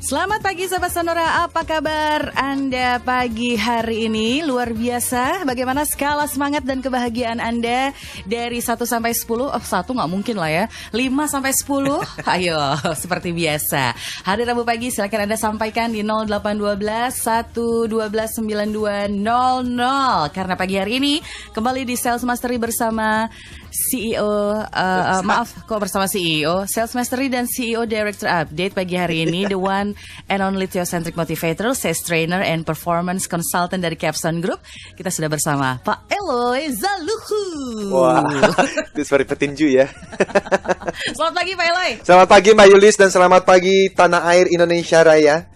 Selamat pagi Sobat Sonora, apa kabar Anda pagi hari ini? Luar biasa, bagaimana skala semangat dan kebahagiaan Anda dari 1 sampai 10? Oh 1 gak mungkin lah ya, 5 sampai 10? Ayo, seperti biasa. Hari Rabu pagi silakan Anda sampaikan di 0812 112 9200. Karena pagi hari ini kembali di Sales Mastery bersama CEO, bersama CEO, Sales Mastery dan CEO Director Update pagi hari ini, the one and only Theocentric Motivator, Sales Trainer and Performance Consultant dari Capstone Group. Kita sudah bersama Pak Eloy Zaluhu. Wah, itu suara petinju ya. Selamat pagi Pak Eloy. Selamat pagi Mbak Yulis dan selamat pagi tanah air Indonesia Raya.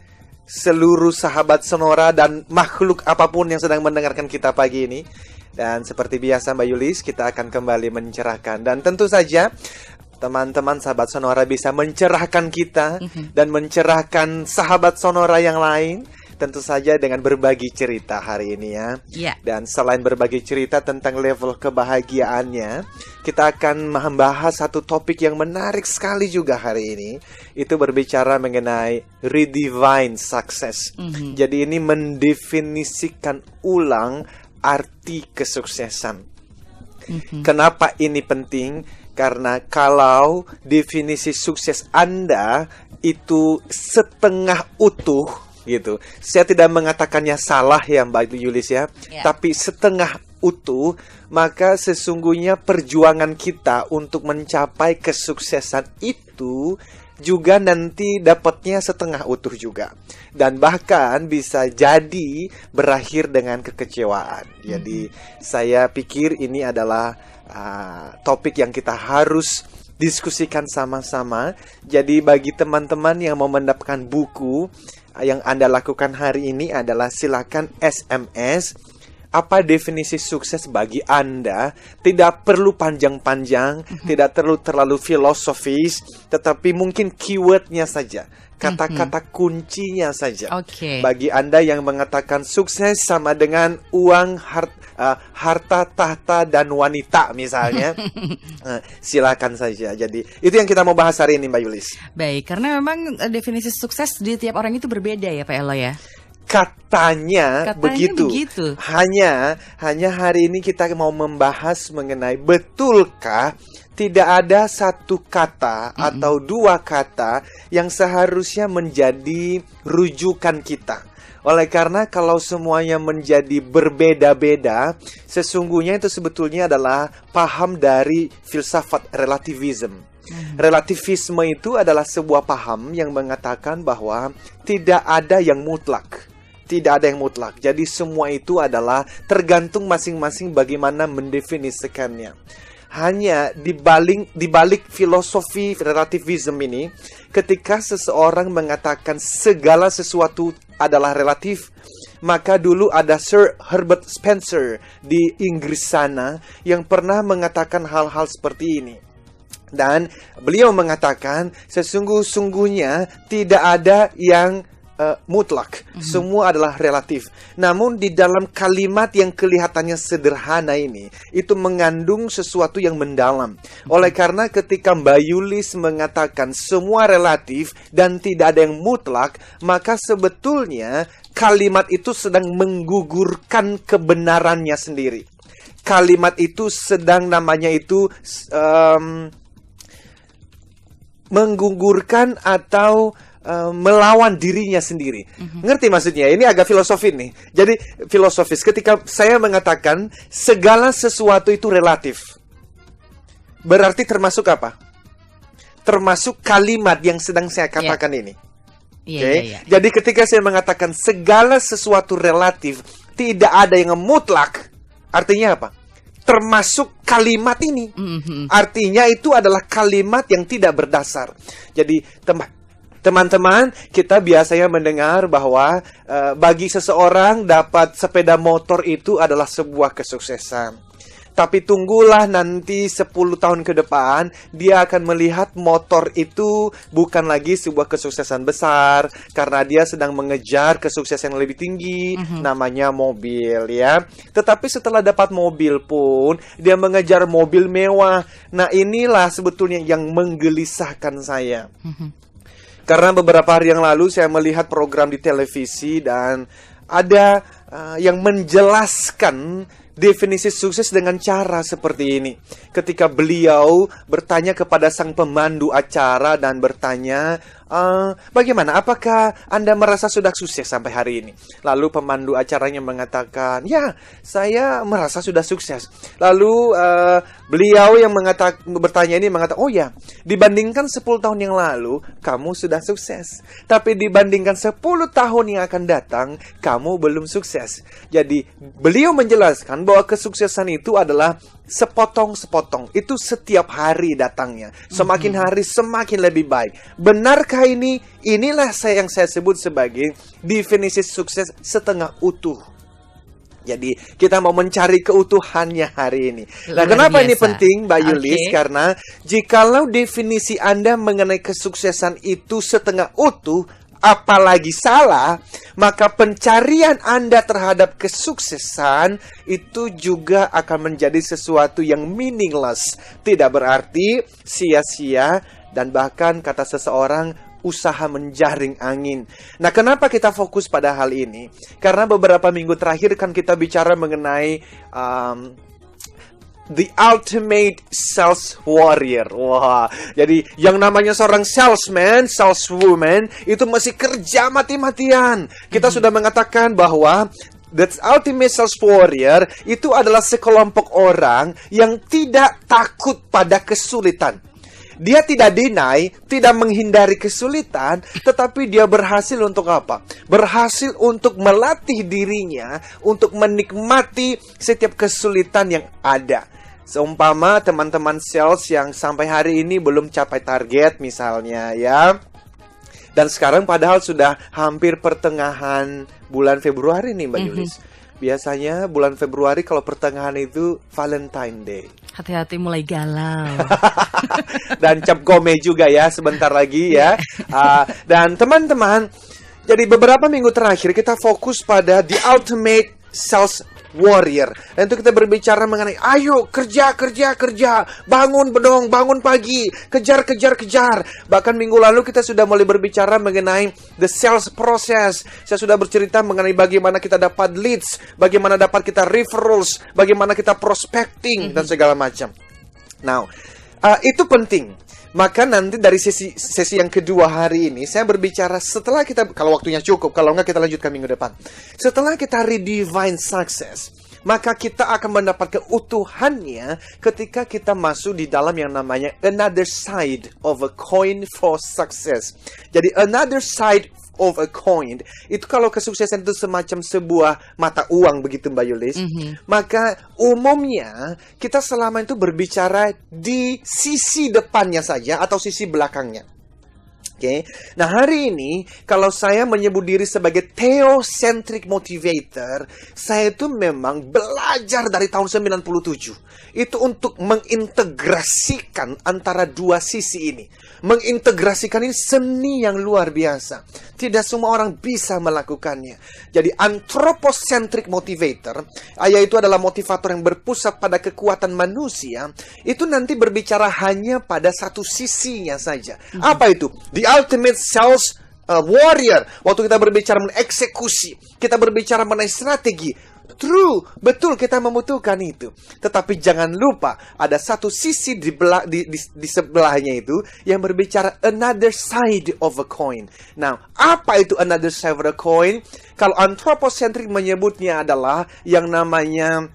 Seluruh sahabat Sonora dan makhluk apapun yang sedang mendengarkan kita pagi ini. Dan seperti biasa Mbak Yulis, kita akan kembali mencerahkan. Dan tentu saja teman-teman sahabat Sonora bisa mencerahkan kita dan mencerahkan sahabat Sonora yang lain. Tentu saja dengan berbagi cerita hari ini ya. Dan selain berbagi cerita tentang level kebahagiaannya, kita akan membahas satu topik yang menarik sekali juga hari ini. Itu berbicara mengenai redefine success. Jadi ini mendefinisikan ulang arti kesuksesan. Kenapa ini penting? Karena kalau definisi sukses Anda itu setengah utuh gitu. Saya tidak mengatakannya salah ya Mbak Yulis ya. Tapi setengah utuh, maka sesungguhnya perjuangan kita untuk mencapai kesuksesan itu juga nanti dapatnya setengah utuh juga. Dan bahkan bisa jadi berakhir dengan kekecewaan. Jadi saya pikir ini adalah topik yang kita harus diskusikan sama-sama. Jadi bagi teman-teman yang mau mendapatkan buku, yang Anda lakukan hari ini adalah silakan SMS apa definisi sukses bagi Anda. Tidak perlu panjang-panjang, tidak perlu terlalu filosofis, tetapi mungkin keywordnya saja, kata-kata kuncinya saja. Bagi Anda yang mengatakan sukses sama dengan uang, harta, tahta, dan wanita misalnya, silakan saja. Jadi itu yang kita mau bahas hari ini Mbak Yulis. Baik, karena memang definisi sukses di tiap orang itu berbeda ya Pak Elo ya. Katanya begitu. Hanya hari ini kita mau membahas mengenai betulkah tidak ada satu kata atau dua kata yang seharusnya menjadi rujukan kita. Oleh karena kalau semuanya menjadi berbeda-beda, sesungguhnya itu sebetulnya adalah paham dari filsafat relativism. Relativisme itu adalah sebuah paham yang mengatakan bahwa tidak ada yang mutlak. Tidak ada yang mutlak. Jadi semua itu adalah tergantung masing-masing bagaimana mendefinisikannya. Hanya di balik filosofi relativism ini, ketika seseorang mengatakan segala sesuatu adalah relatif, maka dulu ada Sir Herbert Spencer di Inggris sana yang pernah mengatakan hal-hal seperti ini. Dan beliau mengatakan sesungguhnya tidak ada yang mutlak, semua adalah relatif. Namun di dalam kalimat yang kelihatannya sederhana ini, itu mengandung sesuatu yang mendalam. Oleh karena ketika Mbak Yulis mengatakan semua relatif dan tidak ada yang mutlak, maka sebetulnya kalimat itu sedang menggugurkan kebenarannya sendiri. Kalimat itu sedang namanya itu menggugurkan atau melawan dirinya sendiri. Ngerti maksudnya? Ini agak filosofis nih. Jadi filosofis ketika saya mengatakan segala sesuatu itu relatif. Berarti termasuk apa? Termasuk kalimat yang sedang saya katakan ini. Jadi ketika saya mengatakan segala sesuatu relatif, tidak ada yang mutlak, artinya apa? Termasuk kalimat ini. Artinya itu adalah kalimat yang tidak berdasar. Jadi teman-teman, kita biasanya mendengar bahwa bagi seseorang dapat sepeda motor itu adalah sebuah kesuksesan. Tapi tunggulah nanti 10 tahun ke depan, dia akan melihat motor itu bukan lagi sebuah kesuksesan besar, karena dia sedang mengejar kesuksesan yang lebih tinggi, namanya mobil ya. Tetapi setelah dapat mobil pun, dia mengejar mobil mewah. Nah inilah sebetulnya yang menggelisahkan saya. Karena beberapa hari yang lalu saya melihat program di televisi dan ada yang menjelaskan definisi sukses dengan cara seperti ini. Ketika beliau bertanya kepada sang pemandu acara dan bertanya, bagaimana? Apakah Anda merasa sudah sukses sampai hari ini? Lalu pemandu acaranya mengatakan, ya, saya merasa sudah sukses. Lalu beliau yang bertanya ini mengatakan, oh ya, dibandingkan 10 tahun yang lalu, kamu sudah sukses. Tapi dibandingkan 10 tahun yang akan datang, kamu belum sukses. Jadi beliau menjelaskan bahwa kesuksesan itu adalah sepotong-sepotong. Itu setiap hari datangnya. Semakin hari semakin lebih baik. Benarkah ini? Inilah yang saya sebut sebagai definisi sukses setengah utuh. Jadi kita mau mencari keutuhannya hari ini. Nah, kenapa ini penting, Mbak Yulis? Karena jikalau definisi Anda mengenai kesuksesan itu setengah utuh, apalagi salah, maka pencarian Anda terhadap kesuksesan itu juga akan menjadi sesuatu yang meaningless. Tidak berarti, sia-sia, dan bahkan kata seseorang, usaha menjaring angin. Nah, kenapa kita fokus pada hal ini? Karena beberapa minggu terakhir kan kita bicara mengenai the ultimate sales warrior. Wah, jadi yang namanya seorang salesman, saleswoman itu masih kerja mati-matian. Kita sudah mengatakan bahwa the ultimate sales warrior itu adalah sekelompok orang yang tidak takut pada kesulitan. Dia tidak deny, tidak menghindari kesulitan, tetapi dia berhasil untuk apa? Berhasil untuk melatih dirinya untuk menikmati setiap kesulitan yang ada. Seumpama teman-teman sales yang sampai hari ini belum capai target misalnya ya. Dan sekarang padahal sudah hampir pertengahan bulan Februari nih Mbak Yulis. Biasanya bulan Februari kalau pertengahan itu Valentine Day. Hati-hati mulai galau. Dan cap gome juga ya sebentar lagi ya. Dan teman-teman, jadi beberapa minggu terakhir kita fokus pada the ultimate sales warrior. Dan itu kita berbicara mengenai ayo kerja, bangun bedong, bangun pagi, kejar. Bahkan minggu lalu kita sudah mulai berbicara mengenai the sales process. Saya sudah bercerita mengenai bagaimana kita dapat leads, bagaimana dapat kita referrals, bagaimana kita prospecting dan segala macam. Now, itu penting. Maka nanti dari sesi yang kedua hari ini saya berbicara setelah kita, kalau waktunya cukup, kalau enggak kita lanjutkan minggu depan. Setelah kita redefine success, maka kita akan mendapat keutuhannya ketika kita masuk di dalam yang namanya another side of a coin for success. Jadi another side of a coin itu kalau kesuksesan itu semacam sebuah mata uang begitu Mbak Yulis, maka umumnya kita selama itu berbicara di sisi depannya saja atau sisi belakangnya. Oke. Nah, hari ini kalau saya menyebut diri sebagai theocentric motivator, saya itu memang belajar dari tahun 97. Itu untuk mengintegrasikan antara dua sisi ini. Mengintegrasikan ini seni yang luar biasa. Tidak semua orang bisa melakukannya. Jadi anthropocentric motivator, yaitu adalah motivator yang berpusat pada kekuatan manusia, itu nanti berbicara hanya pada satu sisinya saja. Apa itu? The ultimate sales warrior. Waktu kita berbicara mengenai eksekusi, kita berbicara mengenai strategi. True, betul kita membutuhkan itu. Tetapi jangan lupa ada satu sisi di sebelahnya itu yang berbicara another side of a coin. Nah, apa itu another side of a coin? Kalau anthropocentric menyebutnya adalah yang namanya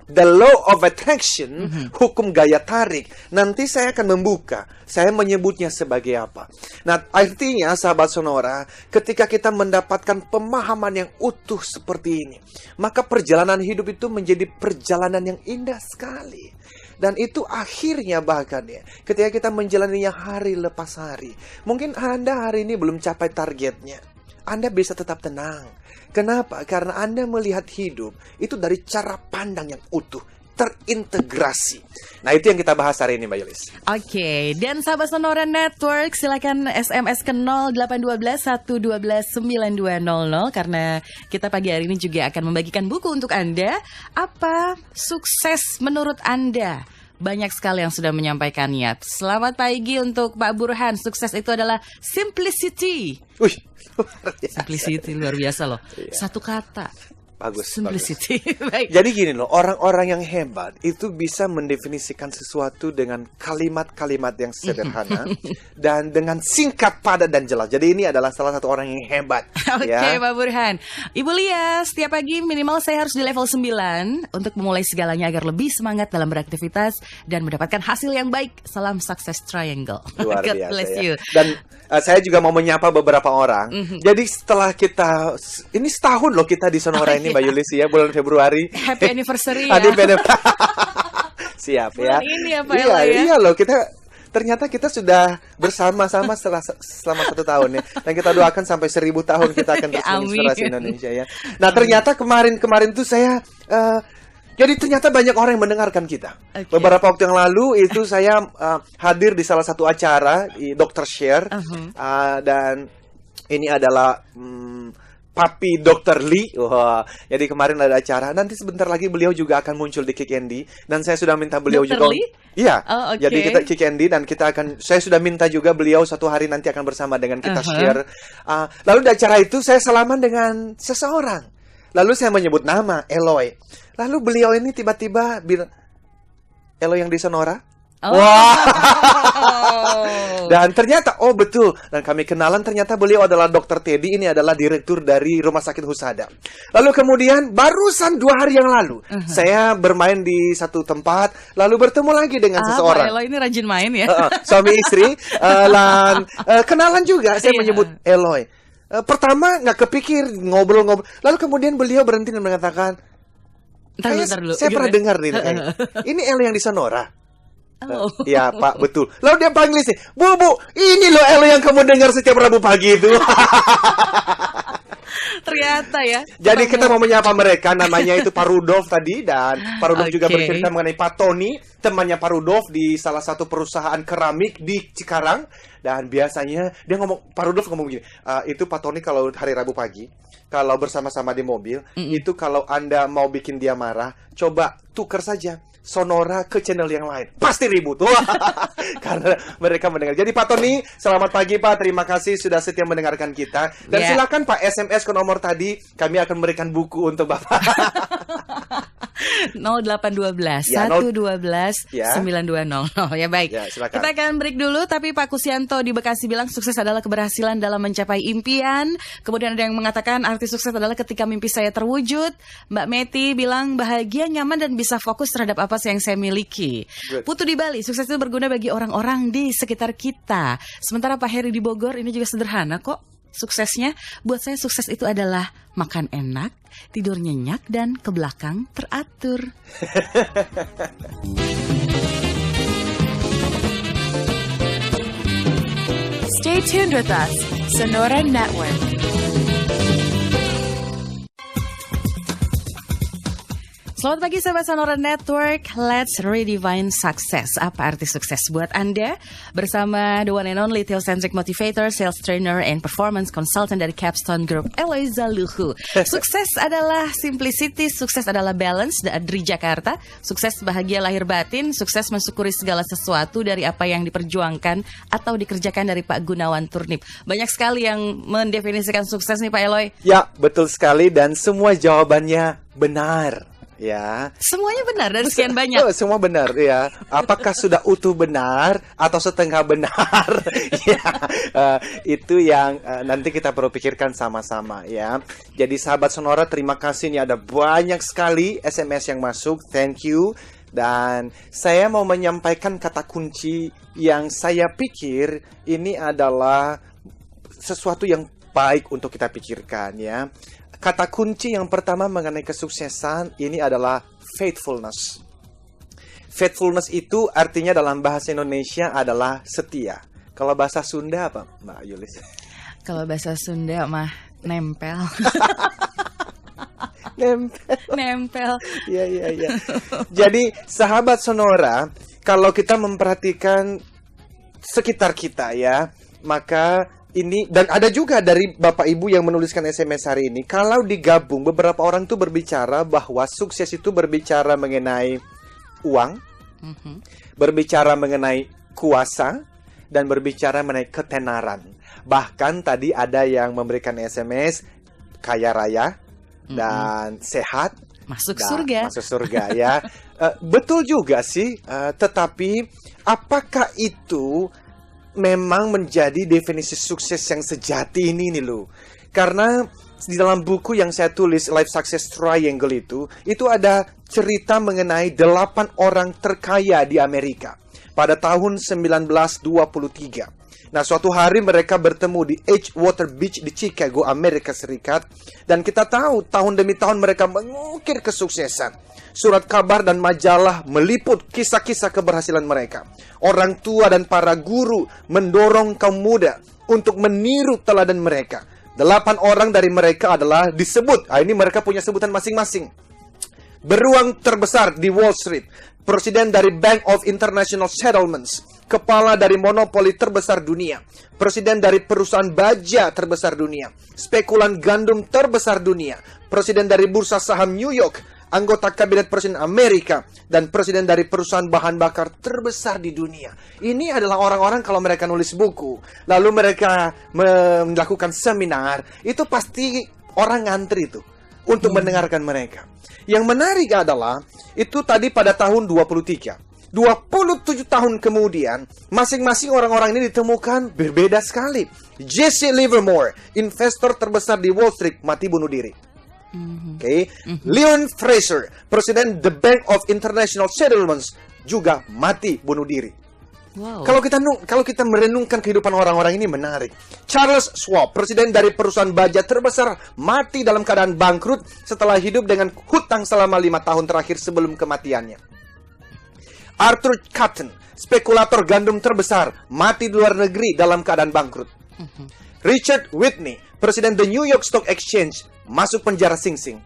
the law of attraction, hukum gaya tarik. Nanti saya akan membuka. Saya menyebutnya sebagai apa. Nah, artinya sahabat Sonora, ketika kita mendapatkan pemahaman yang utuh seperti ini, maka perjalanan hidup itu menjadi perjalanan yang indah sekali. Dan itu akhirnya bahkan ya, ketika kita menjalaninya hari lepas hari. Mungkin Anda hari ini belum capai targetnya. Anda bisa tetap tenang. Kenapa? Karena Anda melihat hidup itu dari cara pandang yang utuh, terintegrasi. Nah, itu yang kita bahas hari ini, Mbak Yulis. Oke, dan sahabat Sonora Network, silakan SMS ke 0812 112 9200 karena kita pagi hari ini juga akan membagikan buku untuk Anda. Apa sukses menurut Anda? banyak sekali yang sudah menyampaikannya. Selamat pagi untuk Pak Burhan. Sukses itu adalah simplicity. Wih, luar biasa. Simplicity luar biasa loh. Iya. Satu kata. Bagus. Simplicity. Baik. Jadi gini loh, orang-orang yang hebat itu bisa mendefinisikan sesuatu dengan kalimat-kalimat yang sederhana dan dengan singkat, padat dan jelas. Jadi ini adalah salah satu orang yang hebat. Oke, Pak Burhan. Ibu Lia, setiap pagi minimal saya harus di level 9 untuk memulai segalanya agar lebih semangat dalam beraktivitas dan mendapatkan hasil yang baik. Salam success triangle. Luar God biasa bless ya. you. Dan saya juga mau menyapa beberapa orang. Jadi setelah kita, ini setahun loh kita di Sonora ini, Mbak Yulis ya, bulan Februari. Happy anniversary ya. Siap bulan ya. ini ya Pak Elo ya. Iya loh, ternyata kita sudah bersama-sama selama 1 tahun ya. Dan kita doakan sampai 1000 tahun kita akan terus menginspirasi Indonesia ya. Nah ternyata kemarin tuh saya jadi ternyata banyak orang yang mendengarkan kita. Okay. Beberapa waktu yang lalu itu saya hadir di salah satu acara Dr. Share dan ini adalah Papi Dr. Lee. Wah, jadi kemarin ada acara. Nanti sebentar lagi beliau juga akan muncul di Kick Andy dan saya sudah minta beliau Dr. juga. Lee? Iya. Oh, okay. Jadi kita Kick Andy dan saya sudah minta juga beliau suatu hari nanti akan bersama dengan kita share. Lalu di acara itu saya salaman dengan seseorang. Lalu saya menyebut nama Eloy. Lalu beliau ini tiba-tiba bilang, Eloy yang di Sonora? Oh. Wah. Dan ternyata, oh betul. Dan kami kenalan, ternyata beliau adalah Dr. Teddy. Ini adalah direktur dari Rumah Sakit Husada. Lalu kemudian, barusan 2 hari yang lalu, saya bermain di satu tempat, lalu bertemu lagi dengan seseorang. Pak Eloy ini rajin main ya. Suami istri. Kenalan juga, saya menyebut Eloy. Pertama nggak kepikir ngobrol-ngobrol. Lalu kemudian beliau berhenti dan mengatakan, saya pernah dengar nih, ini Eloy yang di Sonora. Oh. Ya Pak, betul. Lalu dia panggil sih, Bu, ini loh Eloy yang kamu dengar setiap Rabu pagi itu. Ternyata ya. Jadi kita mau menyapa mereka, namanya itu Pak Rudolf tadi. Dan Pak Rudolf juga bercerita mengenai Pak Tony, temannya Pak Rudolf di salah satu perusahaan keramik di Cikarang. Dan biasanya dia ngomong, Pak Rudolf ngomong gini, itu Pak Tony kalau hari Rabu pagi, kalau bersama-sama di mobil, itu kalau Anda mau bikin dia marah, coba tukar saja Sonora ke channel yang lain. Pasti ribut. Wah, karena mereka mendengar. Jadi Pak Tony, selamat pagi Pak. Terima kasih sudah setia mendengarkan kita. Dan silakan Pak SMS ke nomor tadi. Kami akan memberikan buku untuk Bapak. 0812 112 9200. Ya baik. Ya, silakan. Kita akan break dulu. Tapi Pak Kusianto di Bekasi bilang sukses adalah keberhasilan dalam mencapai impian. Kemudian ada yang mengatakan arti sukses adalah ketika mimpi saya terwujud. Mbak Meti bilang bahagia, nyaman dan bisa fokus terhadap apa yang saya miliki. Good. Putu di Bali, sukses itu berguna bagi orang-orang di sekitar kita. Sementara Pak Heri di Bogor, ini juga sederhana kok suksesnya. Buat saya sukses itu adalah makan enak, tidur nyenyak, dan ke belakang teratur. Stay tuned with us, Sonora Network. Selamat pagi sahabat Sonora Network, let's redefine success. Apa arti sukses buat Anda? Bersama the one and only Theocentric Motivator, Sales Trainer, and Performance Consultant dari Capstone Group, Eloy Zaluhu. Sukses adalah simplicity, sukses adalah balance dari Jakarta. Sukses bahagia lahir batin, sukses mensyukuri segala sesuatu dari apa yang diperjuangkan atau dikerjakan dari Pak Gunawan Turnip. Banyak sekali yang mendefinisikan sukses nih Pak Eloy. Ya, betul sekali dan semua jawabannya benar. Ya. Semuanya benar dari sekian banyak. Semua benar ya. Apakah sudah utuh benar atau setengah benar? Ya, itu yang nanti kita perlu pikirkan sama-sama ya. Jadi sahabat Sonora, terima kasih, nih ada banyak sekali SMS yang masuk. Thank you. Dan saya mau menyampaikan kata kunci yang saya pikir ini adalah sesuatu yang baik untuk kita pikirkan ya. Kata kunci yang pertama mengenai kesuksesan ini adalah faithfulness. Faithfulness itu artinya dalam bahasa Indonesia adalah setia. Kalau bahasa Sunda apa, Mbak Yulis? Kalau bahasa Sunda mah nempel. Nempel. Iya. Jadi sahabat Sonora, kalau kita memperhatikan sekitar kita ya, maka ini, dan ada juga dari Bapak Ibu yang menuliskan SMS hari ini, kalau digabung beberapa orang tuh berbicara bahwa sukses itu berbicara mengenai uang, berbicara mengenai kuasa, dan berbicara mengenai ketenaran. Bahkan tadi ada yang memberikan SMS kaya raya dan sehat. Masuk surga. Masuk surga ya. Betul juga sih, tetapi apakah itu memang menjadi definisi sukses yang sejati ini nih loh? Karena di dalam buku yang saya tulis, Life Success Triangle itu ada cerita mengenai 8 orang terkaya di Amerika pada tahun 1923. Nah, suatu hari mereka bertemu di Edgewater Beach di Chicago, Amerika Serikat. Dan kita tahu tahun demi tahun mereka mengukir kesuksesan. Surat kabar dan majalah meliput kisah-kisah keberhasilan mereka. Orang tua dan para guru mendorong kaum muda untuk meniru teladan mereka. 8 orang dari mereka adalah disebut, ini mereka punya sebutan masing-masing. Beruang terbesar di Wall Street, presiden dari Bank of International Settlements, kepala dari monopoli terbesar dunia, presiden dari perusahaan baja terbesar dunia, spekulan gandum terbesar dunia, presiden dari bursa saham New York, anggota kabinet presiden Amerika, dan presiden dari perusahaan bahan bakar terbesar di dunia. Ini adalah orang-orang kalau mereka nulis buku, lalu mereka melakukan seminar, itu pasti orang ngantri itu untuk mendengarkan mereka. Yang menarik adalah, itu tadi pada tahun 23. 27 tahun kemudian, masing-masing orang-orang ini ditemukan berbeda sekali. Jesse Livermore, investor terbesar di Wall Street, mati bunuh diri. Leon Fraser, presiden The Bank of International Settlements, juga mati bunuh diri. Wow. Kalau kita merenungkan kehidupan orang-orang ini menarik. Charles Schwab, presiden dari perusahaan baja terbesar, mati dalam keadaan bangkrut setelah hidup dengan hutang selama 5 tahun terakhir sebelum kematiannya. Arthur Cutten, spekulator gandum terbesar, mati di luar negeri dalam keadaan bangkrut. Richard Whitney, presiden The New York Stock Exchange, masuk penjara Sing Sing.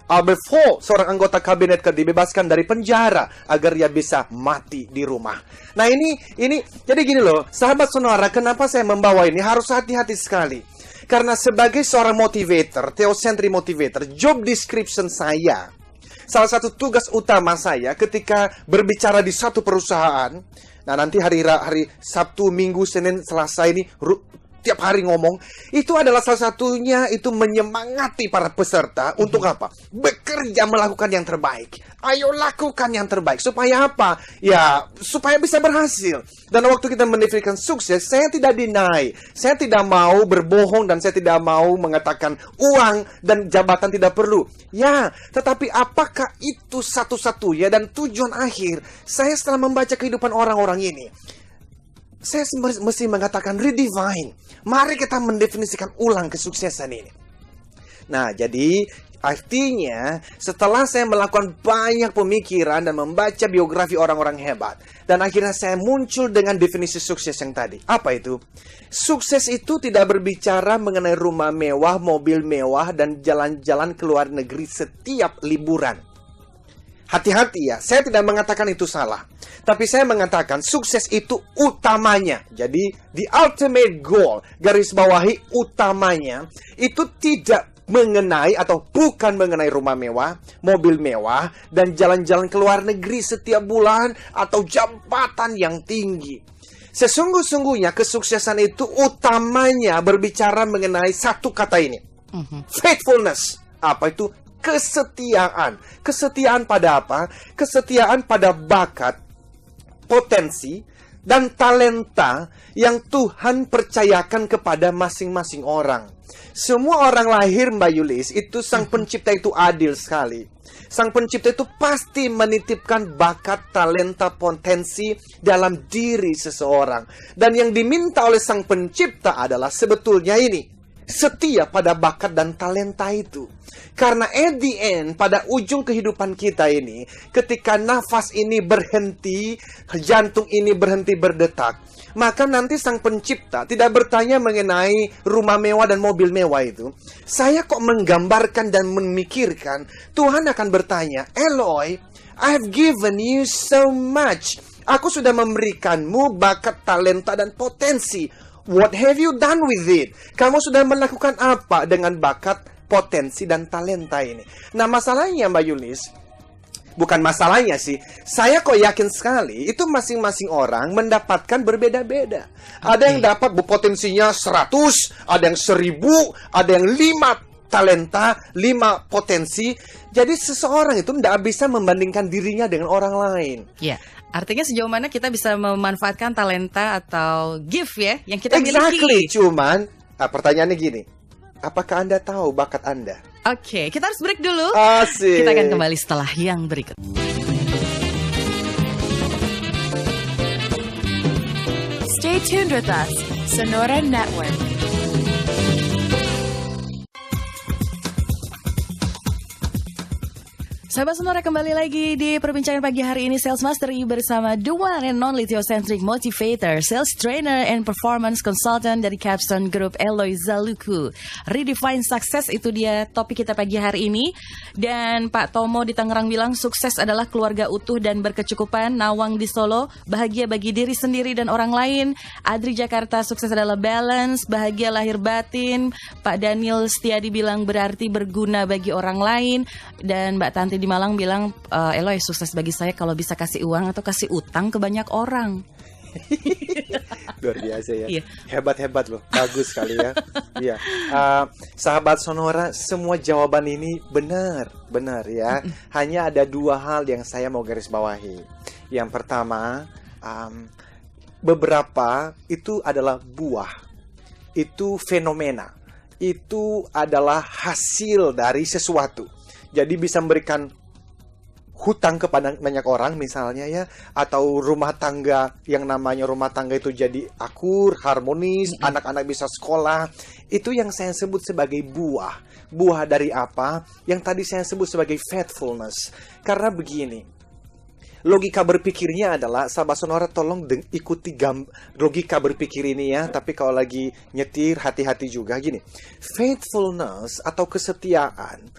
Albert Fall, seorang anggota kabinet, dibebaskan dari penjara agar ia bisa mati di rumah. Nah ini jadi gini loh, sahabat sonora, kenapa saya membawa ini? Harus hati-hati sekali. Karena sebagai seorang motivator, theocentric motivator, job description saya, salah satu tugas utama saya ketika berbicara di satu perusahaan, nah nanti hari Sabtu, Minggu, Senin, Selasa ini tiap hari ngomong, itu adalah salah satunya itu menyemangati para peserta untuk apa? Bekerja melakukan yang terbaik. Ayo lakukan yang terbaik. Supaya apa? Ya, supaya bisa berhasil. Dan waktu kita mendefinisikan sukses, saya tidak deny. Saya tidak mau berbohong dan saya tidak mau mengatakan uang dan jabatan tidak perlu. Ya, tetapi apakah itu satu-satunya dan tujuan akhir? Saya setelah membaca kehidupan orang-orang ini, saya mesti mengatakan redefine. Mari kita mendefinisikan ulang kesuksesan ini. Nah, jadi artinya setelah saya melakukan banyak pemikiran dan membaca biografi orang-orang hebat, dan akhirnya saya muncul dengan definisi sukses yang tadi. Apa itu? Sukses itu tidak berbicara mengenai rumah mewah, mobil mewah, dan jalan-jalan ke luar negeri setiap liburan. Hati-hati ya, saya tidak mengatakan itu salah. Tapi saya mengatakan sukses itu utamanya. Jadi, the ultimate goal, garis bawahi utamanya, itu tidak mengenai atau bukan mengenai rumah mewah, mobil mewah, dan jalan-jalan ke luar negeri setiap bulan, atau jabatan yang tinggi. Sesungguhnya kesuksesan itu utamanya berbicara mengenai satu kata ini. Faithfulness. Apa itu? Kesetiaan. Kesetiaan pada apa? Kesetiaan pada bakat, potensi, dan talenta yang Tuhan percayakan kepada masing-masing orang. Semua orang lahir, Mbak Yulis, itu Sang Pencipta itu adil sekali. Sang Pencipta itu pasti menitipkan bakat, talenta, potensi dalam diri seseorang. Dan yang diminta oleh Sang Pencipta adalah sebetulnya ini, setia pada bakat dan talenta itu. Karena at the end, pada ujung kehidupan kita ini, ketika nafas ini berhenti, jantung ini berhenti berdetak, maka nanti Sang Pencipta tidak bertanya mengenai rumah mewah dan mobil mewah itu. Saya kok menggambarkan dan memikirkan, Tuhan akan bertanya, Eloi, I have given you so much. Aku sudah memberikanmu bakat, talenta, dan potensi. What have you done with it? Kamu sudah melakukan apa dengan bakat, potensi, dan talenta ini? Nah, masalahnya Mbak Yulis, bukan masalahnya sih. Saya kok yakin sekali itu masing-masing orang mendapatkan berbeda-beda. Ada yang dapat potensinya 100, ada yang 1000, ada yang 5 talenta, 5 potensi. Jadi seseorang itu tidak bisa membandingkan dirinya dengan orang lain. Ya, artinya sejauh mana kita bisa memanfaatkan talenta atau gift ya yang kita miliki. Exactly, cuman pertanyaannya gini. Apakah Anda tahu bakat Anda? Oke, kita harus break dulu. Asik. Kita akan kembali setelah yang berikut. Stay tuned with us, Sonora Network. Sahabat Sonora, kembali lagi di perbincangan pagi hari ini Sales Mastery bersama the one and only Theocentric Motivator, Sales Trainer and Performance Consultant dari Capstone Group, Eloy Zaluku. Redefine Success, itu dia topik kita pagi hari ini. Dan Pak Tomo di Tangerang bilang sukses adalah keluarga utuh dan berkecukupan. Nawang di Solo, bahagia bagi diri sendiri dan orang lain. Adri Jakarta, sukses adalah balance, bahagia lahir batin. Pak Daniel Setiadi bilang berarti berguna bagi orang lain. Dan Mbak Tanti di Malang bilang, Eloy, sukses bagi saya kalau bisa kasih uang atau kasih utang ke banyak orang. Luar biasa ya. Iya. Hebat-hebat loh. Bagus sekali ya. Iya. Sahabat Sonora, semua jawaban ini benar ya. Hanya ada 2 hal yang saya mau garis bawahi. Yang pertama, beberapa itu adalah buah. Itu fenomena. Itu adalah hasil dari sesuatu. Jadi bisa memberikan hutang kepada banyak orang misalnya ya, atau rumah tangga yang namanya rumah tangga itu jadi akur, harmonis, anak-anak bisa sekolah. Itu yang saya sebut sebagai buah. Buah dari apa? Yang tadi saya sebut sebagai faithfulness. Karena begini, logika berpikirnya adalah, sahabat Sonora tolong ikuti logika berpikir ini ya. Tapi kalau lagi nyetir, hati-hati juga gini. Faithfulness atau kesetiaan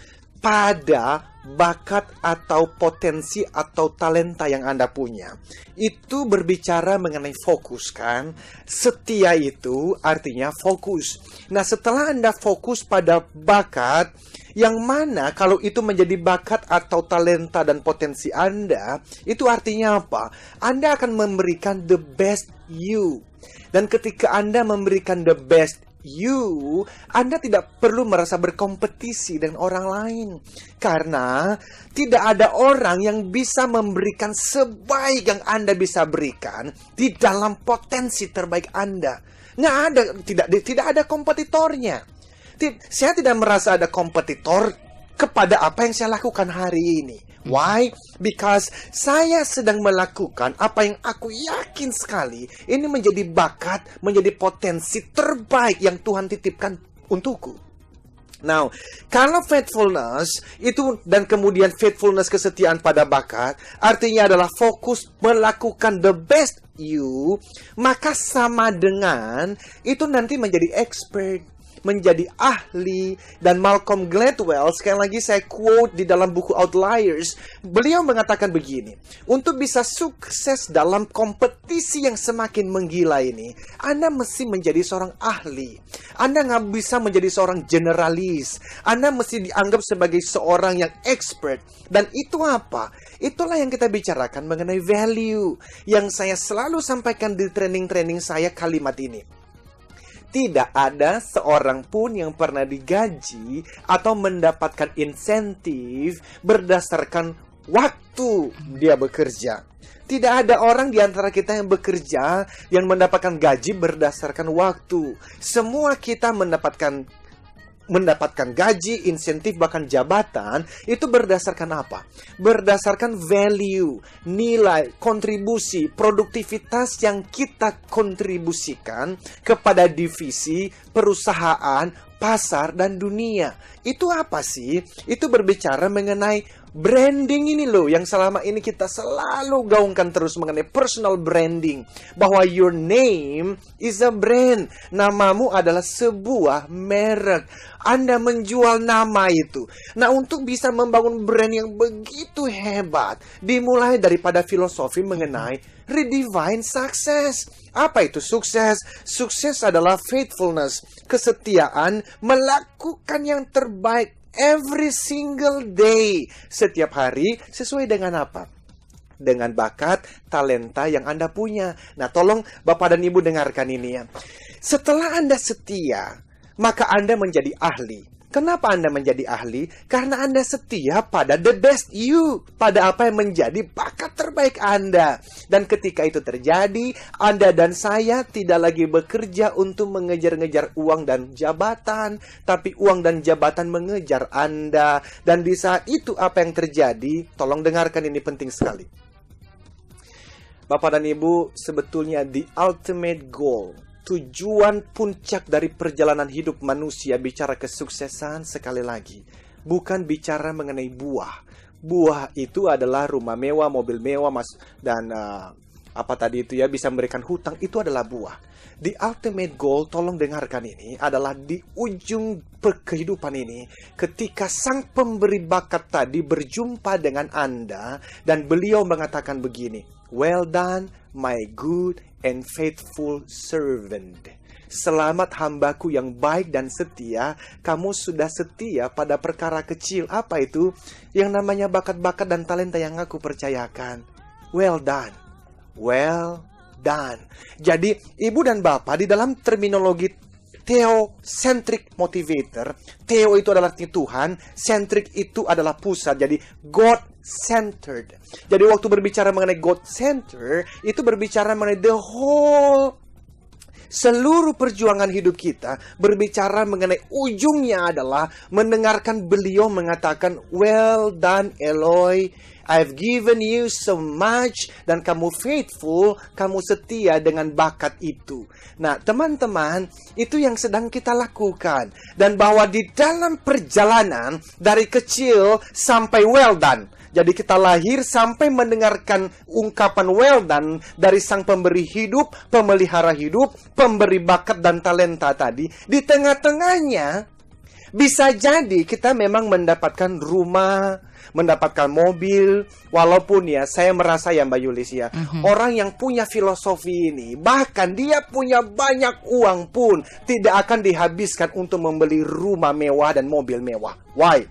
pada bakat atau potensi atau talenta yang Anda punya. Itu berbicara mengenai fokus kan. Setia itu artinya fokus. Nah, setelah Anda fokus pada bakat, yang mana kalau itu menjadi bakat atau talenta dan potensi Anda, itu artinya apa? Anda akan memberikan the best you. Dan ketika Anda memberikan the best you, Anda tidak perlu merasa berkompetisi dengan orang lain. Karena tidak ada orang yang bisa memberikan sebaik yang Anda bisa berikan di dalam potensi terbaik Anda. Nggak ada, tidak ada kompetitornya. Saya tidak merasa ada kompetitor kepada apa yang saya lakukan hari ini. Why? Because saya sedang melakukan apa yang aku yakin sekali ini menjadi bakat, menjadi potensi terbaik yang Tuhan titipkan untukku. Now, kalau faithfulness itu dan kemudian faithfulness kesetiaan pada bakat, artinya adalah fokus melakukan the best you, maka sama dengan itu nanti menjadi expert, menjadi ahli. Dan Malcolm Gladwell, sekali lagi saya quote di dalam buku Outliers, beliau mengatakan begini, untuk bisa sukses dalam kompetisi yang semakin menggila ini, Anda mesti menjadi seorang ahli. Anda nggak bisa menjadi seorang generalis. Anda mesti dianggap sebagai seorang yang expert. Dan itu apa? Itulah yang kita bicarakan mengenai value, yang saya selalu sampaikan di training-training saya kalimat ini. Tidak ada seorang pun yang pernah digaji atau mendapatkan insentif berdasarkan waktu dia bekerja. Tidak ada orang di antara kita yang bekerja yang mendapatkan gaji berdasarkan waktu. Semua kita mendapatkan gaji, insentif, bahkan jabatan, itu berdasarkan apa? Berdasarkan value, nilai, kontribusi, produktivitas yang kita kontribusikan kepada divisi, perusahaan, pasar, dan dunia. Itu apa sih? Itu berbicara mengenai branding ini loh, yang selama ini kita selalu gaungkan terus mengenai personal branding. Bahwa your name is a brand. Namamu adalah sebuah merek. Anda menjual nama itu. Nah, untuk bisa membangun brand yang begitu hebat, dimulai daripada filosofi mengenai redefine success. Apa itu sukses? Sukses adalah faithfulness, kesetiaan, melakukan yang terbaik every single day. Setiap hari sesuai dengan apa? Dengan bakat, talenta yang Anda punya. Nah, tolong Bapak dan Ibu dengarkan ini ya. Setelah Anda setia, maka Anda menjadi ahli. Kenapa Anda menjadi ahli? Karena Anda setia pada the best you, pada apa yang menjadi bakat terbaik Anda. Dan ketika itu terjadi, Anda dan saya tidak lagi bekerja untuk mengejar-ngejar uang dan jabatan, tapi uang dan jabatan mengejar Anda. Dan di saat itu apa yang terjadi? Tolong dengarkan, ini penting sekali. Bapak dan Ibu, sebetulnya the ultimate goal, tujuan puncak dari perjalanan hidup manusia bicara kesuksesan, sekali lagi, bukan bicara mengenai buah. Buah itu adalah rumah mewah, mobil mewah, dan apa tadi itu ya, bisa memberikan hutang, itu adalah buah. The ultimate goal, tolong dengarkan ini, adalah di ujung kehidupan ini, ketika sang pemberi bakat tadi berjumpa dengan Anda, dan beliau mengatakan begini, "Well done, my good and faithful servant. Selamat hambaku yang baik dan setia. Kamu sudah setia pada perkara kecil." Apa itu? Yang namanya bakat-bakat dan talenta yang aku percayakan. Well done. Well done. Jadi, Ibu dan Bapak, di dalam terminologi theocentric motivator, theo itu adalah Tuhan, centric itu adalah pusat, jadi God-centered. Jadi waktu berbicara mengenai God-centered, itu berbicara mengenai the whole, seluruh perjuangan hidup kita, berbicara mengenai ujungnya adalah mendengarkan beliau mengatakan, "Well done, Eloi. I've given you so much." Dan kamu faithful, kamu setia dengan bakat itu. Nah, teman-teman, itu yang sedang kita lakukan. Dan bahwa di dalam perjalanan, dari kecil sampai well done. Jadi kita lahir sampai mendengarkan ungkapan well done dari sang pemberi hidup, pemelihara hidup, pemberi bakat dan talenta tadi. Di tengah-tengahnya, bisa jadi kita memang mendapatkan rumah, mendapatkan mobil, walaupun ya saya merasa ya Mbak Yulis ya, orang yang punya filosofi ini, bahkan dia punya banyak uang pun tidak akan dihabiskan untuk membeli rumah mewah dan mobil mewah. Why?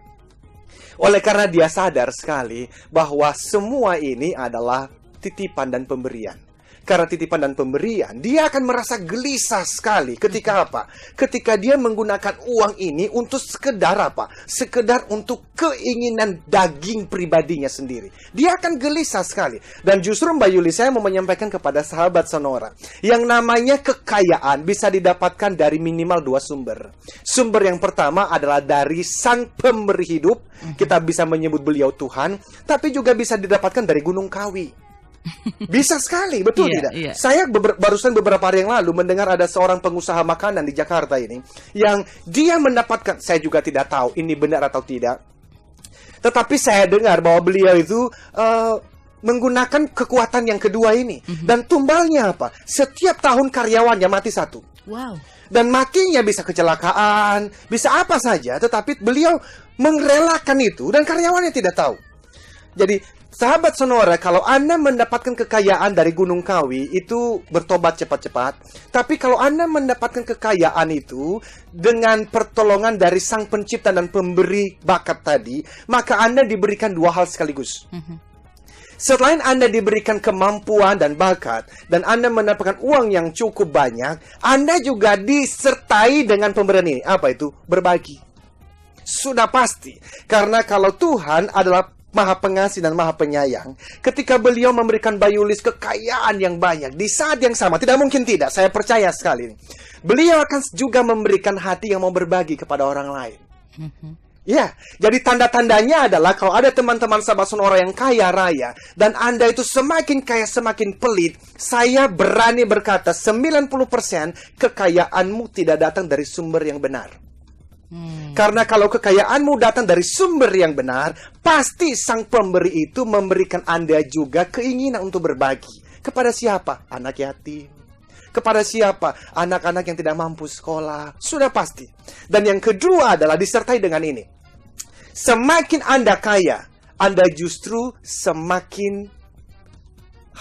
Oleh karena dia sadar sekali bahwa semua ini adalah titipan dan pemberian. Karena titipan dan pemberian, dia akan merasa gelisah sekali ketika apa? Ketika dia menggunakan uang ini untuk sekedar apa? Sekedar untuk keinginan daging pribadinya sendiri. Dia akan gelisah sekali. Dan justru Mbak Yuli, saya mau menyampaikan kepada sahabat Sonora, yang namanya kekayaan bisa didapatkan dari minimal 2 sumber. Sumber yang pertama adalah dari sang pemberi hidup. Kita bisa menyebut beliau Tuhan, tapi juga bisa didapatkan dari Gunung Kawi. Bisa sekali, betul tidak? Iya. Saya barusan beberapa hari yang lalu mendengar ada seorang pengusaha makanan di Jakarta ini, yang dia mendapatkan, saya juga tidak tahu ini benar atau tidak, tetapi saya dengar bahwa beliau itu menggunakan kekuatan yang kedua ini. Dan tumbalnya apa? Setiap tahun karyawannya mati 1. Wow. Dan matinya bisa kecelakaan, bisa apa saja, tetapi beliau merelakan itu dan karyawannya tidak tahu. Jadi, sahabat Sonora, kalau Anda mendapatkan kekayaan dari Gunung Kawi, itu bertobat cepat-cepat. Tapi kalau Anda mendapatkan kekayaan itu dengan pertolongan dari sang pencipta dan pemberi bakat tadi, maka Anda diberikan 2 hal sekaligus. Selain Anda diberikan kemampuan dan bakat, dan Anda mendapatkan uang yang cukup banyak, Anda juga disertai dengan pemberian ini. Apa itu? Berbagi. Sudah pasti. Karena kalau Tuhan adalah Maha Pengasih dan Maha Penyayang, ketika beliau memberikan Bayulis kekayaan yang banyak, di saat yang sama, tidak mungkin tidak, saya percaya sekali, beliau akan juga memberikan hati yang mau berbagi kepada orang lain. Ya, jadi tanda-tandanya adalah kalau ada teman-teman sahabat Sonora yang kaya raya, dan Anda itu semakin kaya, semakin pelit, saya berani berkata 90% kekayaanmu tidak datang dari sumber yang benar. Karena kalau kekayaanmu datang dari sumber yang benar, pasti sang pemberi itu memberikan Anda juga keinginan untuk berbagi. Kepada siapa? Anak yatim. Kepada siapa? Anak-anak yang tidak mampu sekolah. Sudah pasti. Dan yang kedua adalah disertai dengan ini. Semakin Anda kaya, Anda justru semakin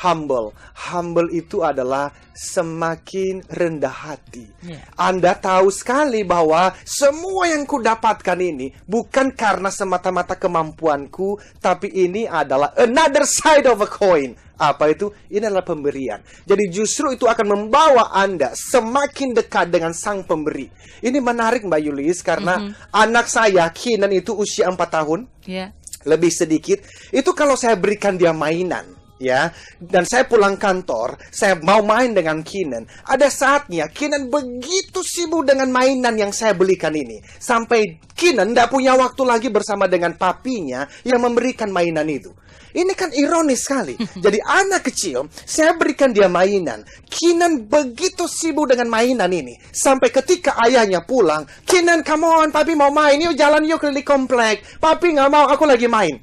humble. Humble itu adalah semakin rendah hati. Yeah. Anda tahu sekali bahwa semua yang kudapatkan ini bukan karena semata-mata kemampuanku, tapi ini adalah another side of a coin. Apa itu? Ini adalah pemberian. Jadi justru itu akan membawa Anda semakin dekat dengan sang pemberi. Ini menarik Mbak Yulis, karena anak saya, Kinan, itu usia 4 tahun. Yeah. Lebih sedikit. Itu kalau saya berikan dia mainan, ya, dan saya pulang kantor, saya mau main dengan Kinan. Ada saatnya Kinan begitu sibuk dengan mainan yang saya belikan ini, sampai Kinan tidak punya waktu lagi bersama dengan papinya yang memberikan mainan itu. Ini kan ironis sekali. Jadi anak kecil, saya berikan dia mainan. Kinan begitu sibuk dengan mainan ini, sampai ketika ayahnya pulang, Kinan, come on, papi mau main, yuk jalan yuk keliling komplek. Papi nggak mau, aku lagi main.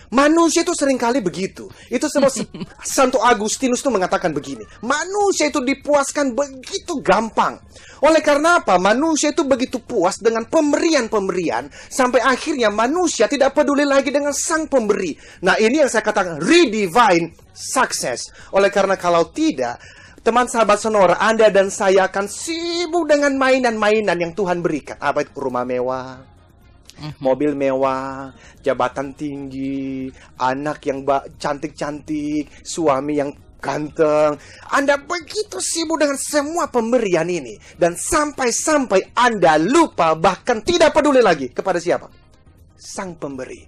Manusia itu seringkali begitu. Itu sebab Santo Agustinus itu mengatakan begini. Manusia itu dipuaskan begitu gampang. Oleh karena apa? Manusia itu begitu puas dengan pemberian-pemberian, sampai akhirnya manusia tidak peduli lagi dengan sang pemberi. Nah, ini yang saya katakan redefine success. Oleh karena kalau tidak, teman sahabat Sonora, Anda dan saya akan sibuk dengan mainan-mainan yang Tuhan berikan. Apa itu? Rumah mewah, mobil mewah, jabatan tinggi, anak yang cantik-cantik, suami yang ganteng. Anda begitu sibuk dengan semua pemberian ini, dan sampai-sampai Anda lupa, bahkan tidak peduli lagi kepada siapa? Sang pemberi.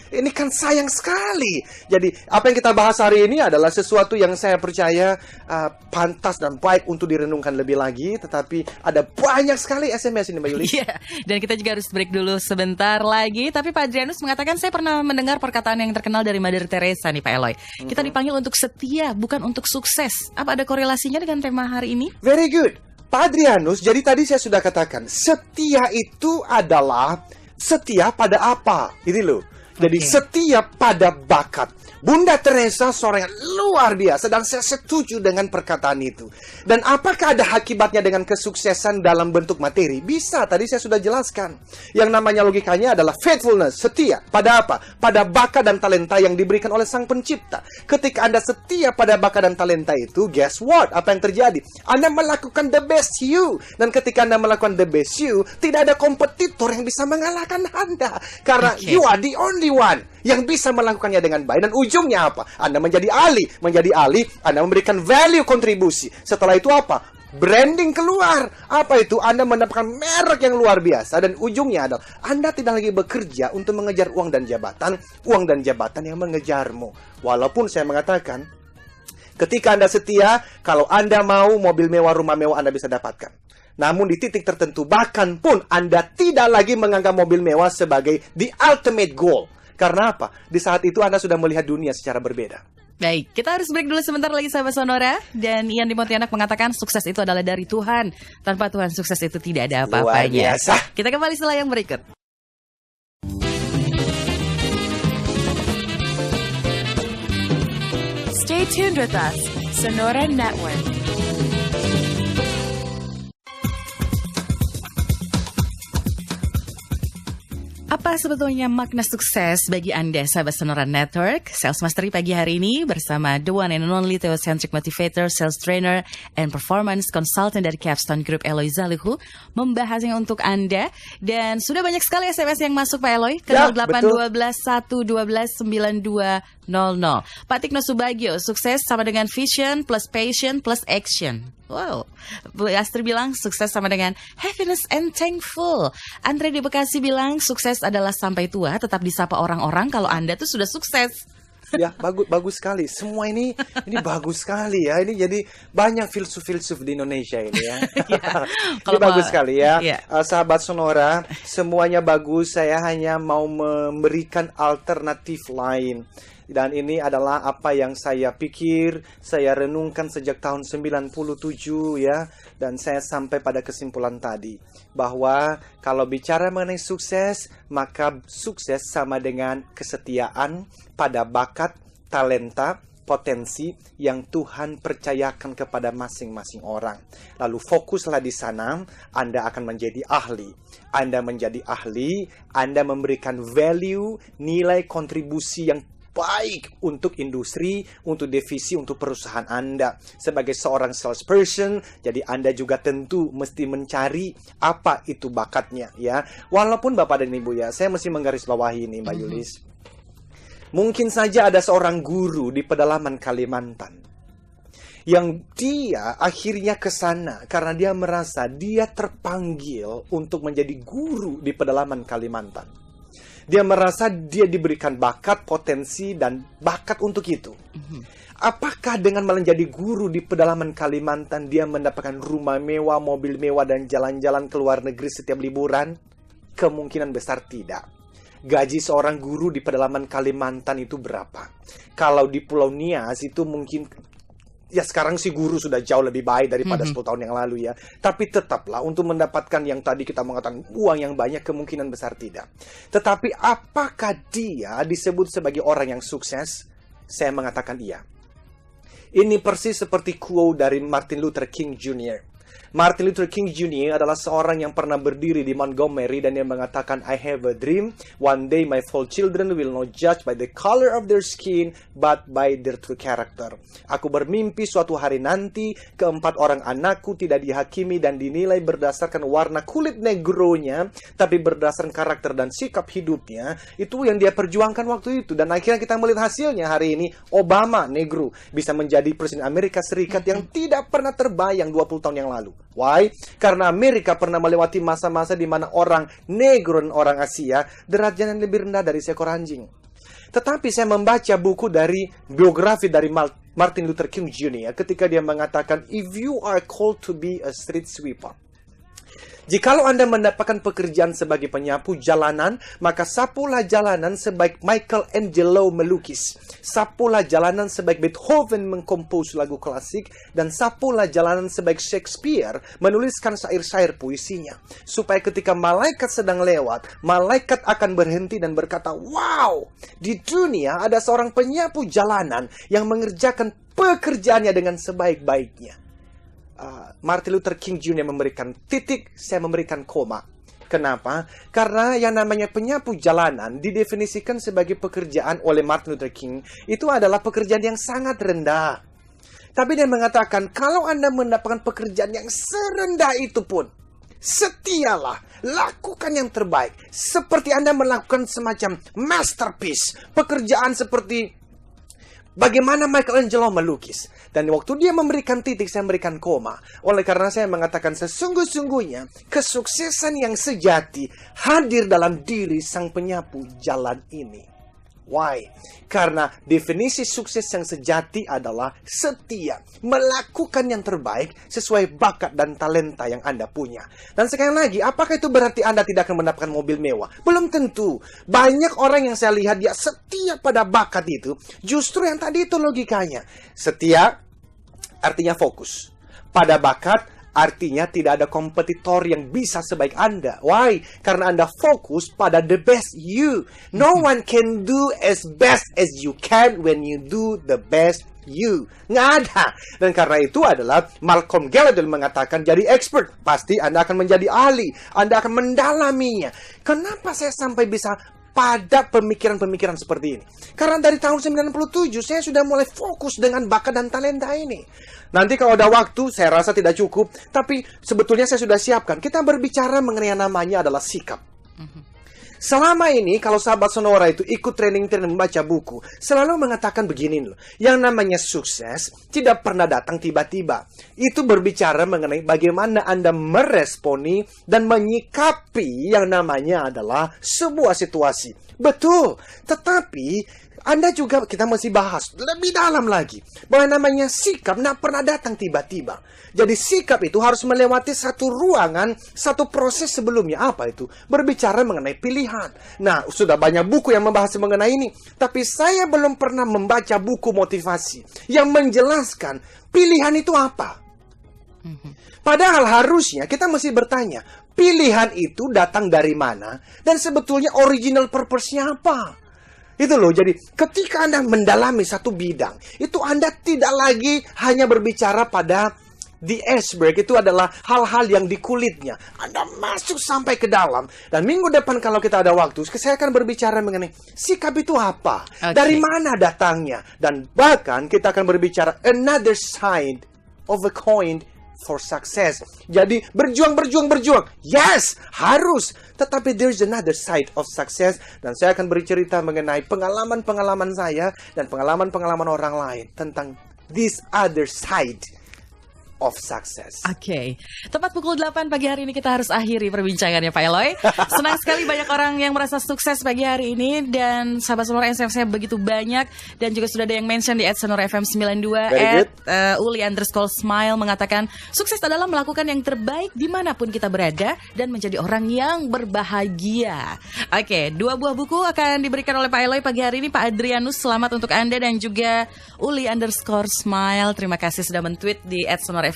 Ini kan sayang sekali. Jadi apa yang kita bahas hari ini adalah sesuatu yang saya percaya pantas dan baik untuk direnungkan lebih lagi. Tetapi ada banyak sekali SMS ini Mbak Yuli. Iya, dan kita juga harus break dulu sebentar lagi. Tapi Pak Adrianus mengatakan, saya pernah mendengar perkataan yang terkenal dari Mother Teresa nih Pak Eloy. Kita dipanggil untuk setia, bukan untuk sukses. Apa ada korelasinya dengan tema hari ini? Very good, Pak Adrianus. Jadi tadi saya sudah katakan, setia itu adalah setia pada apa? Ini loh. Jadi setia pada bakat. Bunda Teresa seorang yang luar biasa, dan saya setuju dengan perkataan itu. Dan apakah ada akibatnya dengan kesuksesan dalam bentuk materi? Bisa, tadi saya sudah jelaskan. Yang namanya logikanya adalah faithfulness, setia. Pada apa? Pada bakat dan talenta yang diberikan oleh Sang Pencipta. Ketika Anda setia pada bakat dan talenta itu, guess what? Apa yang terjadi? Anda melakukan the best you. Dan ketika Anda melakukan the best you, tidak ada kompetitor yang bisa mengalahkan Anda. Karena you are the only one yang bisa melakukannya dengan baik. Dan ujungnya apa? Anda menjadi ahli. Menjadi ahli, Anda memberikan value kontribusi. Setelah itu apa? Branding keluar. Apa itu? Anda mendapatkan merek yang luar biasa. Dan ujungnya adalah Anda tidak lagi bekerja untuk mengejar uang dan jabatan yang mengejarmu. Walaupun saya mengatakan, ketika Anda setia, kalau Anda mau mobil mewah, rumah mewah, Anda bisa dapatkan. Namun di titik tertentu, bahkan pun Anda tidak lagi menganggap mobil mewah sebagai the ultimate goal. Karena apa? Di saat itu Anda sudah melihat dunia secara berbeda. Baik, kita harus break dulu sebentar lagi sahabat Sonora. Dan Ian di Pontianak mengatakan sukses itu adalah dari Tuhan. Tanpa Tuhan, sukses itu tidak ada apa-apanya. Luar biasa. Kita kembali setelah yang berikut. Stay tuned with us, Sonora Network. Apa sebetulnya makna sukses bagi Anda, sahabat Sonora Network? Sales Mastery pagi hari ini bersama the one and only Theocentric Motivator, Sales Trainer, and Performance Consultant dari Capstone Group, Eloy Zalihu, membahasnya untuk Anda. Dan sudah banyak sekali SMS yang masuk Pak Eloy ke 0812-112-9200. Pak Tikno Subagio, sukses sama dengan vision plus passion plus action. Wow, Bu Astri bilang sukses sama dengan happiness and thankful. Andre di Bekasi bilang sukses adalah sampai tua tetap disapa orang-orang kalau Anda tuh sudah sukses. Ya, bagus sekali. Semua ini bagus sekali ya. Ini jadi banyak filsuf-filsuf di Indonesia ini ya. Ini bagus sekali ya. Sahabat Sonora, semuanya bagus. Saya hanya mau memberikan alternatif lain. Dan ini adalah apa yang saya pikir, saya renungkan sejak tahun 97 ya. Dan saya sampai pada kesimpulan tadi, bahwa kalau bicara mengenai sukses, maka sukses sama dengan kesetiaan pada bakat, talenta, potensi yang Tuhan percayakan kepada masing-masing orang. Lalu fokuslah di sana, Anda akan menjadi ahli. Anda menjadi ahli, Anda memberikan value, nilai kontribusi yang terbaik untuk industri, untuk divisi, untuk perusahaan Anda. Sebagai seorang salesperson, jadi Anda juga tentu mesti mencari apa itu bakatnya ya. Walaupun Bapak dan Ibu ya, saya mesti menggarisbawahi ini Mbak Yulis. Mungkin saja ada seorang guru di pedalaman Kalimantan yang dia akhirnya ke sana karena dia merasa dia terpanggil untuk menjadi guru di pedalaman Kalimantan. Dia merasa dia diberikan bakat, potensi, dan bakat untuk itu. Apakah dengan menjadi guru di pedalaman Kalimantan dia mendapatkan rumah mewah, mobil mewah, dan jalan-jalan ke luar negeri setiap liburan? Kemungkinan besar tidak. Gaji seorang guru di pedalaman Kalimantan itu berapa? Kalau di Pulau Nias itu mungkin, ya sekarang si guru sudah jauh lebih baik daripada 10 tahun yang lalu ya. Tapi tetaplah untuk mendapatkan yang tadi kita mengatakan uang yang banyak, kemungkinan besar tidak. Tetapi apakah dia disebut sebagai orang yang sukses? Saya mengatakan iya. Ini persis seperti quote dari Martin Luther King Jr. Martin Luther King Jr. adalah seorang yang pernah berdiri di Montgomery dan dia mengatakan, I have a dream. One day my fellow children will not judge by the color of their skin, but by their true character. Aku bermimpi suatu hari nanti, keempat orang anakku tidak dihakimi dan dinilai berdasarkan warna kulit negronya, tapi berdasarkan karakter dan sikap hidupnya. Itu yang dia perjuangkan waktu itu. Dan akhirnya kita melihat hasilnya hari ini. Obama, negro, bisa menjadi Presiden Amerika Serikat yang tidak pernah terbayang 20 tahun yang lalu. Why? Karena Amerika pernah melewati masa-masa di mana orang negro dan orang Asia derajatnya lebih rendah dari seekor anjing. Tetapi saya membaca buku dari biografi dari Martin Luther King Jr. ketika dia mengatakan, if you are called to be a street sweeper, jikalau Anda mendapatkan pekerjaan sebagai penyapu jalanan, maka sapulah jalanan sebaik Michelangelo melukis. Sapulah jalanan sebaik Beethoven mengkompos lagu klasik. Dan sapulah jalanan sebaik Shakespeare menuliskan syair-syair puisinya. Supaya ketika malaikat sedang lewat, malaikat akan berhenti dan berkata, wow, di dunia ada seorang penyapu jalanan yang mengerjakan pekerjaannya dengan sebaik-baiknya. Martin Luther King Jr. memberikan titik, saya memberikan koma. Kenapa? Karena yang namanya penyapu jalanan didefinisikan sebagai pekerjaan oleh Martin Luther King itu adalah pekerjaan yang sangat rendah. Tapi dia mengatakan, kalau Anda mendapatkan pekerjaan yang serendah itu pun, setialah, lakukan yang terbaik. Seperti Anda melakukan semacam masterpiece, pekerjaan seperti bagaimana Michelangelo melukis. Dan waktu dia memberikan titik, saya memberikan koma. Oleh karena saya mengatakan sesungguh-sungguhnya kesuksesan yang sejati hadir dalam diri sang penyapu jalan ini. Why? Karena definisi sukses yang sejati adalah setia, melakukan yang terbaik sesuai bakat dan talenta yang Anda punya. Dan sekali lagi, apakah itu berarti Anda tidak akan mendapatkan mobil mewah? Belum tentu. Banyak orang yang saya lihat dia setia pada bakat itu, justru yang tadi itu logikanya. Setia artinya fokus. Pada bakat artinya tidak ada kompetitor yang bisa sebaik Anda. Why? Karena Anda fokus pada the best you. No one can do as best as you can when you do the best you. Nggak ada. Dan karena itu adalah Malcolm Gladwell mengatakan, jadi expert, pasti Anda akan menjadi ahli. Anda akan mendalaminya. Kenapa saya sampai bisa pada pemikiran-pemikiran seperti ini? Karena dari tahun 97 saya sudah mulai fokus dengan bakat dan talenta ini. Nanti kalau ada waktu, saya rasa tidak cukup, tapi sebetulnya saya sudah siapkan. Kita berbicara mengenai yang namanya adalah sikap. Selama ini kalau sahabat Sonora itu ikut training membaca buku, selalu mengatakan begini loh. Yang namanya sukses tidak pernah datang tiba-tiba. Itu berbicara mengenai bagaimana Anda meresponi dan menyikapi yang namanya adalah sebuah situasi. Betul, tetapi Anda juga, kita masih bahas lebih dalam lagi, bahwa namanya sikap tidak pernah datang tiba-tiba. Jadi sikap itu harus melewati satu ruangan, satu proses sebelumnya. Apa itu? Berbicara mengenai pilihan. Nah, sudah banyak buku yang membahas mengenai ini. Tapi saya belum pernah membaca buku motivasi yang menjelaskan pilihan itu apa. Padahal harusnya kita mesti bertanya, pilihan itu datang dari mana? Dan sebetulnya original purpose-nya apa? Itu loh, jadi ketika Anda mendalami satu bidang, itu Anda tidak lagi hanya berbicara pada the iceberg itu adalah hal-hal yang di kulitnya. Anda masuk sampai ke dalam. Dan minggu depan kalau kita ada waktu, saya akan berbicara mengenai sikap itu apa, dari mana datangnya, dan bahkan kita akan berbicara another side of a coin for success. Jadi berjuang. Yes, harus. Tetapi there's another side of success. Dan saya akan bercerita mengenai pengalaman-pengalaman saya dan pengalaman-pengalaman orang lain tentang this other side of success. Oke. Tepat pukul 8 pagi hari ini kita harus akhiri perbincangannya Pak Eloy. Senang sekali banyak orang yang merasa sukses pagi hari ini. Dan sahabat Sonora SFC begitu banyak. Dan juga sudah ada yang mention di @SonoraFM92 @Uli_smile mengatakan sukses adalah melakukan yang terbaik dimanapun kita berada dan menjadi orang yang berbahagia. Oke, 2 buah buku akan diberikan oleh Pak Eloy pagi hari ini. Pak Adrianus, selamat untuk Anda dan juga Uli_smile. Terima kasih sudah men-tweet di @SonoraFM92.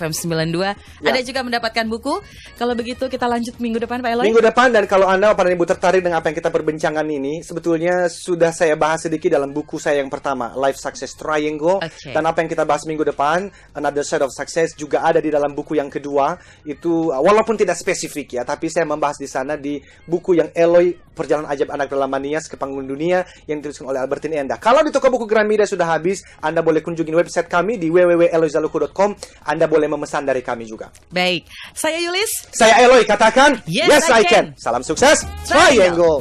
Ada juga mendapatkan buku. Kalau begitu kita lanjut minggu depan Pak Eloy. Minggu depan, dan kalau Anda Bapak dan Ibu tertarik dengan apa yang kita perbincangan ini, sebetulnya sudah saya bahas sedikit dalam buku saya yang pertama, Life Success Triangle. Dan apa yang kita bahas minggu depan, Another Side of Success, juga ada di dalam buku yang kedua. Itu walaupun tidak spesifik ya, tapi saya membahas di sana di buku yang Eloy, Perjalanan Ajaib Anak Dalam Manias ke Panggung Dunia, yang dituliskan oleh Albertine Endah. Kalau di toko buku Gramedia sudah habis, Anda boleh kunjungi website kami di www.eloyzaluku.com. Anda boleh memesan dari kami juga. Baik, saya Yulis. Saya Eloy, katakan Yes, I can. Salam sukses, Triangle.